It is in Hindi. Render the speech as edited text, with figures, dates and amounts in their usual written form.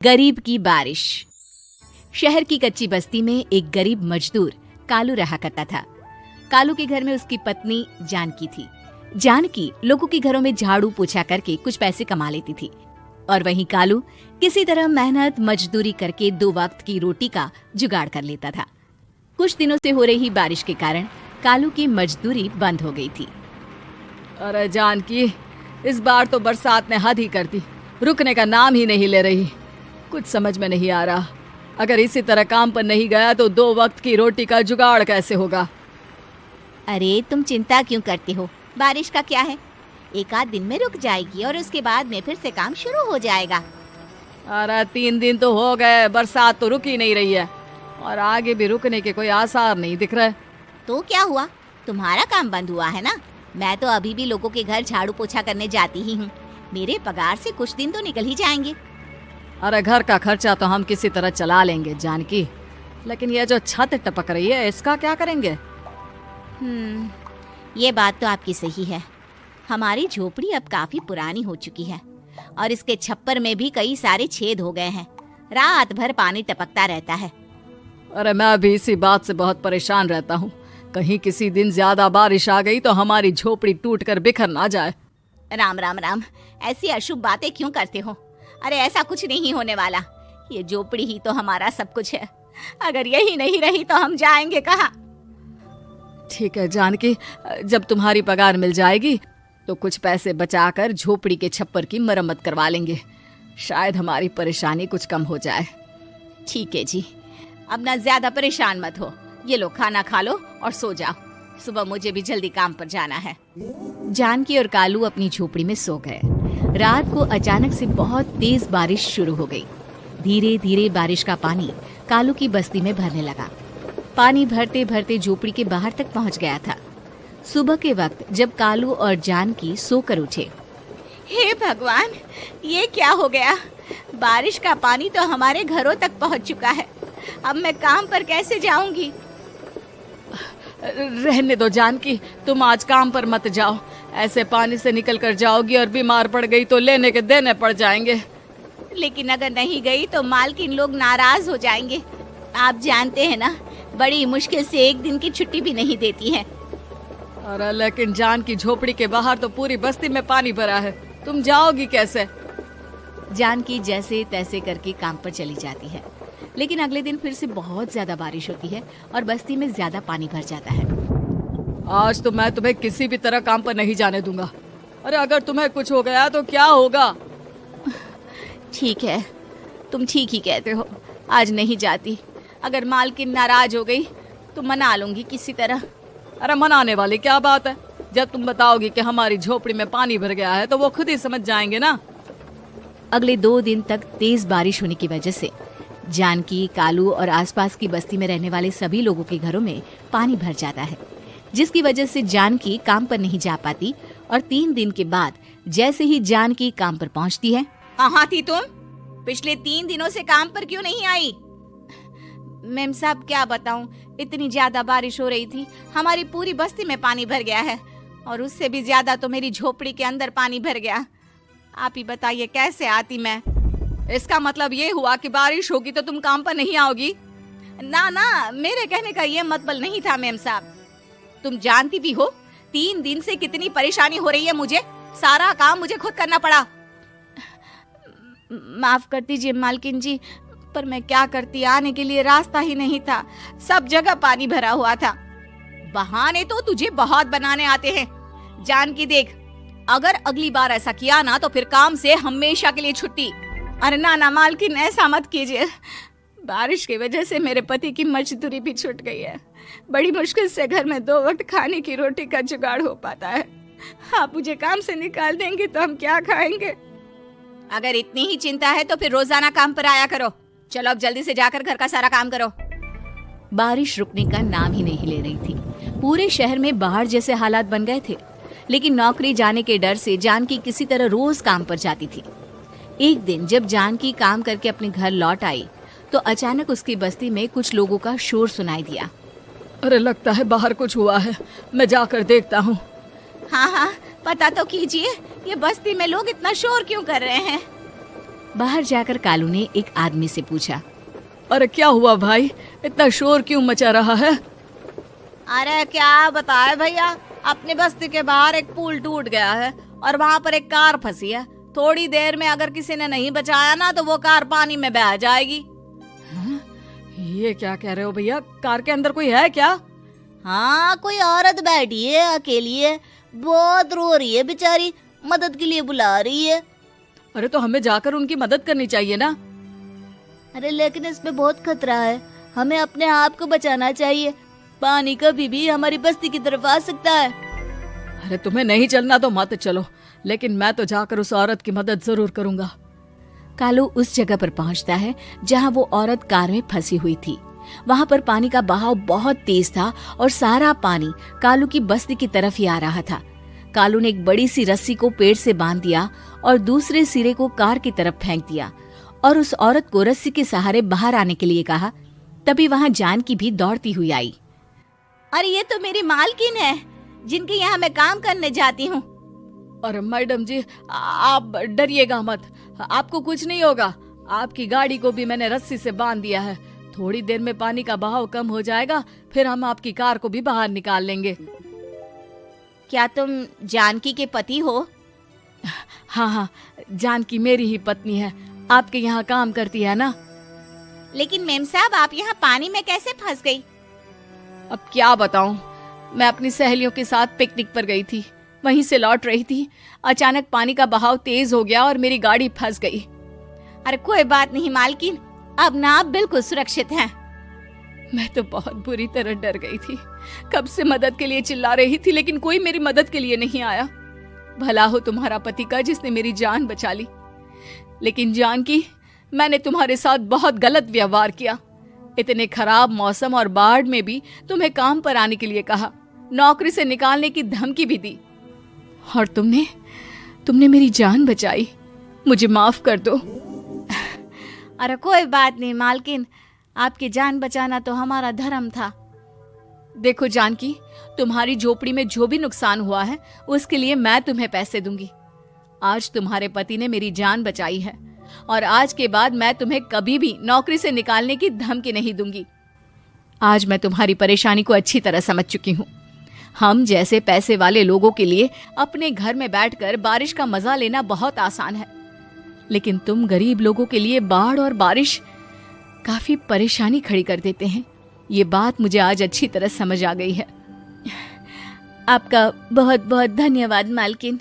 गरीब की बारिश। शहर की कच्ची बस्ती में एक गरीब मजदूर कालू रहा करता था। कालू के घर में उसकी पत्नी जानकी थी। जानकी लोगों के घरों में झाड़ू पोछा करके कुछ पैसे कमा लेती थी और वहीं कालू किसी तरह मेहनत मजदूरी करके 2 वक्त की रोटी का जुगाड़ कर लेता था। कुछ दिनों से हो रही बारिश के कारण कालू की मजदूरी बंद हो गई थी। अरे जानकी, इस बार तो बरसात ने हद ही कर दी, रुकने का नाम ही नहीं ले रही। कुछ समझ में नहीं आ रहा, अगर इसी तरह काम पर नहीं गया तो 2 वक्त की रोटी का जुगाड़ कैसे होगा। अरे तुम चिंता क्यों करते हो, बारिश का क्या है, 1 आध दिन में रुक जाएगी और उसके बाद में फिर से काम शुरू हो जाएगा। अरे 3 दिन तो हो गए, बरसात तो रुक ही नहीं रही है और आगे भी रुकने के कोई आसार नहीं दिख रहे। तो क्या हुआ, तुम्हारा काम बंद हुआ है ना। मैं तो अभी भी लोगों के घर झाड़ू पोछा करने जाती ही हूँ। मेरे पगार से कुछ दिन तो निकल ही जाएंगे। अरे घर का खर्चा तो हम किसी तरह चला लेंगे जानकी, लेकिन ये जो छत टपक रही है इसका क्या करेंगे। ये बात तो आपकी सही है। हमारी झोपड़ी अब काफी पुरानी हो चुकी है और इसके छप्पर में भी कई सारे छेद हो गए हैं। रात भर पानी टपकता रहता है। अरे मैं भी इसी बात से बहुत परेशान रहता हूँ। कहीं किसी दिन ज्यादा बारिश आ गई तो हमारी झोपड़ी टूट कर बिखर ना जाए। राम राम राम, ऐसी अशुभ बातें क्यों करते हो। अरे ऐसा कुछ नहीं होने वाला, ये झोपड़ी ही तो हमारा सब कुछ है। अगर यही नहीं रही तो हम जाएंगे कहाँ। ठीक है जानकी, जब तुम्हारी पगार मिल जाएगी तो कुछ पैसे बचाकर झोपड़ी के छप्पर की मरम्मत करवा लेंगे, शायद हमारी परेशानी कुछ कम हो जाए। ठीक है जी, अब ना ज्यादा परेशान मत हो। ये लो खाना खा लो और सो जाओ, सुबह मुझे भी जल्दी काम पर जाना है। जानकी और कालू अपनी झोपड़ी में सो गए। रात को अचानक से बहुत तेज बारिश शुरू हो गई। धीरे धीरे बारिश का पानी कालू की बस्ती में भरने लगा। पानी भरते भरते झोपड़ी के बाहर तक पहुंच गया था। सुबह के वक्त जब कालू और जानकी सोकर उठे, हे भगवान, ये क्या हो गया। बारिश का पानी तो हमारे घरों तक पहुंच चुका है। अब मैं काम पर कैसे जाऊंगी। रहने दो जानकी, तुम आज काम पर मत जाओ। ऐसे पानी से निकल कर जाओगी और बीमार पड़ गई तो लेने के देने पड़ जाएंगे। लेकिन अगर नहीं गई तो मालकिन लोग नाराज हो जाएंगे। आप जानते हैं ना, बड़ी मुश्किल से 1 दिन की छुट्टी भी नहीं देती है। अरे लेकिन जानकी, झोपड़ी के बाहर तो पूरी बस्ती में पानी भरा है, तुम जाओगी कैसे। जानकी जैसे तैसे करके काम पर चली जाती है, लेकिन अगले दिन फिर से बहुत ज्यादा बारिश होती है और बस्ती में ज्यादा पानी भर जाता है। आज तो मैं तुम्हें किसी भी तरह काम पर नहीं जाने दूंगा। अरे अगर तुम्हें कुछ हो गया तो क्या होगा। ठीक है, तुम ठीक ही कहते हो, आज नहीं जाती। अगर मालकिन नाराज हो गई तो मना लूंगी किसी तरह। अरे मनाने वाली क्या बात है, जब तुम बताओगी कि हमारी झोपड़ी में पानी भर गया है तो वो खुद ही समझ जाएंगे ना। अगले 2 दिन तक तेज बारिश होने की वजह से जानकी, कालू और आसपास की बस्ती में रहने वाले सभी लोगों के घरों में पानी भर जाता है, जिसकी वजह से जानकी काम पर नहीं जा पाती। और 3 दिन के बाद जैसे ही जानकी काम पर पहुंचती है, कहाँ थी तुम? पिछले 3 दिनों से काम पर क्यों नहीं आई? मेम साहब क्या बताऊं, इतनी ज्यादा बारिश हो रही थी, हमारी पूरी बस्ती में पानी भर गया है और उससे भी ज्यादा तो मेरी झोपड़ी के अंदर पानी भर गया। आप ही बताइए कैसे आती मैं। इसका मतलब ये हुआ कि बारिश होगी तो तुम काम पर नहीं आओगी। ना ना, मेरे कहने का ये मतलब नहीं था मेम साहब। तुम जानती भी हो 3 दिन से कितनी परेशानी हो रही है मुझे, सारा काम मुझे खुद करना पड़ा। माफ कर दीजिए मालकिन जी, पर मैं क्या करती, आने के लिए रास्ता ही नहीं था, सब जगह पानी भरा हुआ था। बहाने तो तुझे बहुत बनाने आते हैं। जानकी देख, अगर अगली बार ऐसा किया ना तो फिर काम से हमेशा के लिए छुट्टी। अरे ना ना मालकिन, ऐसा मत कीजिए। बारिश की वजह से मेरे पति की मजदूरी भी छूट गई है। बड़ी मुश्किल से घर में 2 वक्त खाने की रोटी का जुगाड़ हो पाता है। आप मुझे काम से निकाल देंगे तो हम क्या खाएंगे। अगर इतनी ही चिंता है तो फिर रोजाना काम पर आया करो। चलो अब जल्दी से जाकर घर का सारा काम करो। बारिश रुकने का नाम ही नहीं ले रही थी। पूरे शहर में बाहर जैसे हालात बन गए थे, लेकिन नौकरी जाने के डर से जानकी किसी तरह रोज काम पर जाती थी। एक दिन जब जानकी काम करके अपने घर लौट आई तो अचानक उसकी बस्ती में कुछ लोगों का शोर सुनाई दिया। अरे लगता है बाहर कुछ हुआ है, मैं जाकर देखता हूँ। हाँ हाँ, पता तो कीजिए, ये बस्ती में लोग इतना शोर क्यों कर रहे हैं। बाहर जाकर कालू ने एक आदमी से पूछा, अरे क्या हुआ भाई, इतना शोर क्यों मचा रहा है? अरे क्या बताए भैया, अपनी बस्ती के बाहर एक पुल टूट गया है और वहाँ पर एक कार फंसी है। थोड़ी देर में अगर किसी ने नहीं बचाया ना तो वो कार पानी में बह जाएगी। ये क्या कह रहे हो भैया, कार के अंदर कोई है क्या? हाँ, कोई औरत बैठी है, अकेली है, बहुत रो रही है बेचारी, मदद के लिए बुला रही है। अरे तो हमें जाकर उनकी मदद करनी चाहिए ना। अरे लेकिन इसमें बहुत खतरा है, हमें अपने आप को बचाना चाहिए, पानी कभी भी हमारी बस्ती की तरफ आ सकता है। अरे तुम्हें नहीं चलना तो मत चलो, लेकिन मैं तो जाकर उस औरत की मदद जरूर करूंगा। कालू उस जगह पर पहुंचता है जहां वो औरत कार में फंसी हुई थी। वहां पर पानी का बहाव बहुत तेज था और सारा पानी कालू की बस्ती की तरफ ही आ रहा था। कालू ने एक बड़ी सी रस्सी को पेड़ से बांध दिया और दूसरे सिरे को कार की तरफ फेंक दिया और उस औरत को रस्सी के सहारे बाहर आने के लिए कहा। तभी वहां जानकी भी दौड़ती हुई आई। अरे ये तो मेरी मालकिन है, जिनके यहाँ मैं काम करने जाती हूँ। अरे मैडम जी, आप डरिएगा मत, आपको कुछ नहीं होगा। आपकी गाड़ी को भी मैंने रस्सी से बांध दिया है। थोड़ी देर में पानी का बहाव कम हो जाएगा, फिर हम आपकी कार को भी बाहर निकाल लेंगे। क्या तुम जानकी के पति हो? हाँ हाँ, जानकी मेरी ही पत्नी है, आपके यहाँ काम करती है ना। लेकिन मेम साहब, आप यहाँ पानी में कैसे फंस गई? अब क्या बताऊं, मैं अपनी सहेलियों के साथ पिकनिक पर गई थी, वहीं से लौट रही थी। अचानक पानी का बहाव तेज हो गया और मेरी गाड़ी फंस गई। अरे कोई बात नहीं मालकिन, अब ना आप बिल्कुल सुरक्षित हैं। मैं तो बहुत बुरी तरह डर गई थी, कब से मदद के लिए चिल्ला रही थी, लेकिन कोई मेरी मदद के लिए नहीं आया। भला हो तुम्हारा पति का जिसने मेरी जान बचा ली। लेकिन जानकी, मैंने तुम्हारे साथ बहुत गलत व्यवहार किया। इतने खराब मौसम और बाढ़ में भी तुम्हें काम पर आने के लिए कहा, नौकरी से निकालने की धमकी भी दी, और तुमने मेरी जान बचाई। मुझे माफ कर दो। अरे कोई बात नहीं मालकिन, आपकी जान बचाना तो हमारा धर्म था। देखो जानकी, तुम्हारी झोपड़ी में जो भी नुकसान हुआ है उसके लिए मैं तुम्हें पैसे दूंगी। आज तुम्हारे पति ने मेरी जान बचाई है और आज के बाद मैं तुम्हें कभी भी नौकरी से निकालने की धमकी नहीं दूंगी। आज मैं तुम्हारी परेशानी को अच्छी तरह समझ चुकी हूँ। हम जैसे पैसे वाले लोगों के लिए अपने घर में बैठकर बारिश का मजा लेना बहुत आसान है, लेकिन तुम गरीब लोगों के लिए बाढ़ और बारिश काफी परेशानी खड़ी कर देते हैं। ये बात मुझे आज अच्छी तरह समझ आ गई है। आपका बहुत बहुत धन्यवाद मालकिन।